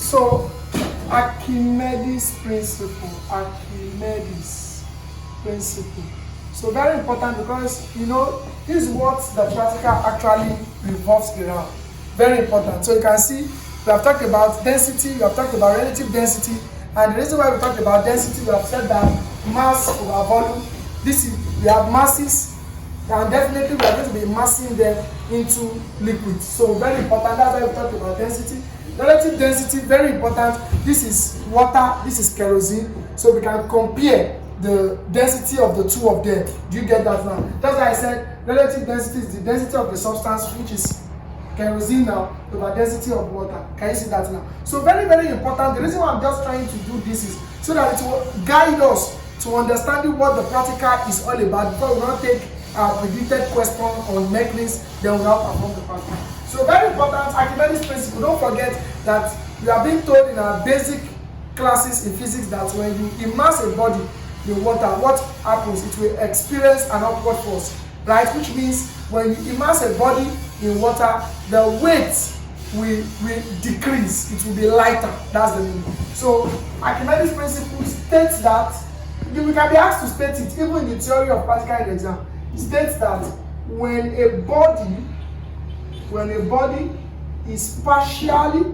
So Archimedes principle. Archimedes principle. So very important because this is what the practical actually revolves around. Very important. So you can see we have talked about density, we have talked about relative density, and the reason why we talked about density, we have said that mass over volume. We have masses, and definitely we are going to be massing them into liquids. So very important. That's why we talked about density. Relative density, very important. This is water, this is kerosene. So we can compare the density of the two of them. Do you get that now? That's why I said relative density is the density of the substance, which is kerosene now, over density of water. Can you see that now? So very, very important. The reason why I'm just trying to do this is so that it will guide us to understanding what the practical is all about before we don't take a predicted question on mechanisms, then we now perform the practical. So very important, Archimedes principle. Don't forget that we are being told in our basic classes in physics that when you immerse a body in water, what happens? It will experience an upward force, right? Which means when you immerse a body in water, the weight will decrease. It will be lighter. That's the meaning. So Archimedes principle states that we can be asked to state it even in the theory of practical exam. It states that when a body is partially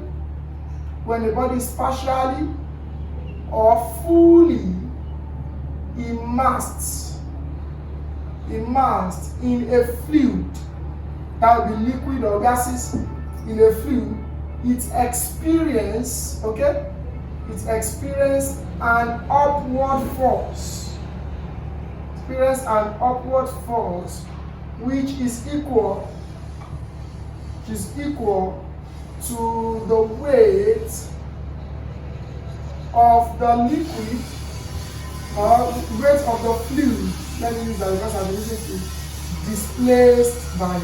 or fully immersed in a fluid, that would be liquid or gases, in a fluid, it experience an upward force. Which is equal to the weight of the liquid or weight of the fluid. Let me use that because I'm using it. Displaced by it.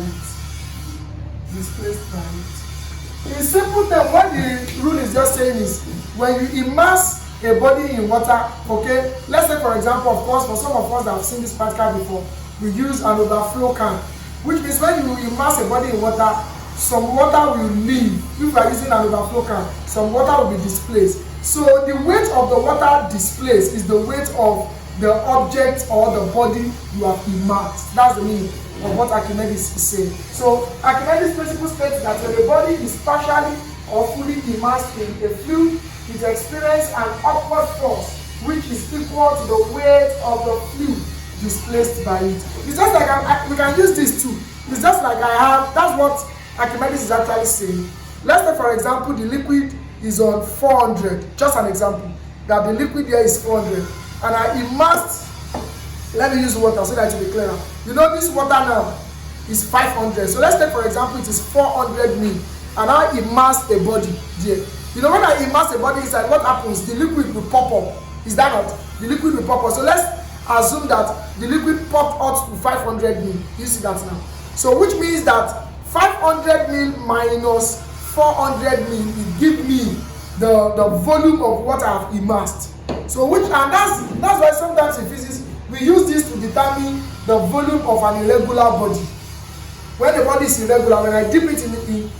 In simple terms, what the rule is just saying is when you immerse a body in water, okay, let's say for example, of course, for some of us that have seen this practical before, we use an overflow can, which means when you immerse a body in water, some water will leave. If you are using an overflow can, some water will be displaced. So the weight of the water displaced is the weight of the object or the body you have immersed. That's the meaning of what Archimedes is saying. So Archimedes principle states that when a body is partially or fully immersed in a fluid, it experiences an upward force which is equal to the weight of the fluid displaced by it. It's just like we can use this too. It's just like that's what Archimedes is actually saying. Let's say for example the liquid is on 400, just an example, that the liquid here is 400, and I immersed, let me use water so that it will be clearer. This water now is 500, so let's take for example it is 400 ml, and I immerse a body there. When I immerse a body inside, what happens? The liquid will pop up. Is that not? The liquid will pop up. So let's assume that the liquid popped out to 500 ml. You see that now? So which means that 500 ml minus 400 ml will give me the volume of what I have immersed. So that's why sometimes in physics we use this to determine the volume of an irregular body. When the body is irregular, when I dip it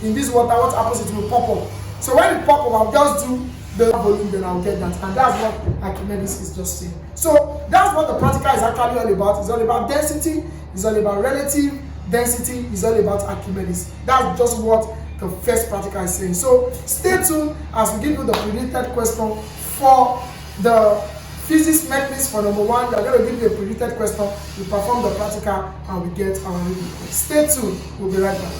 in this water, what happens? It will pop up. So when it pop up, I'll just do the volume, then I'll get that. And that's what Archimedes is just saying. So that's what the practical is actually all about. It's all about density, it's all about relative density, it's all about Archimedes. That's just what the first practical is saying. So stay tuned as we give you the predicted question for the physics mechanism for number 1. We are going to give you a predicted question, we perform the practical, and we get our review. Stay tuned, we'll be right back.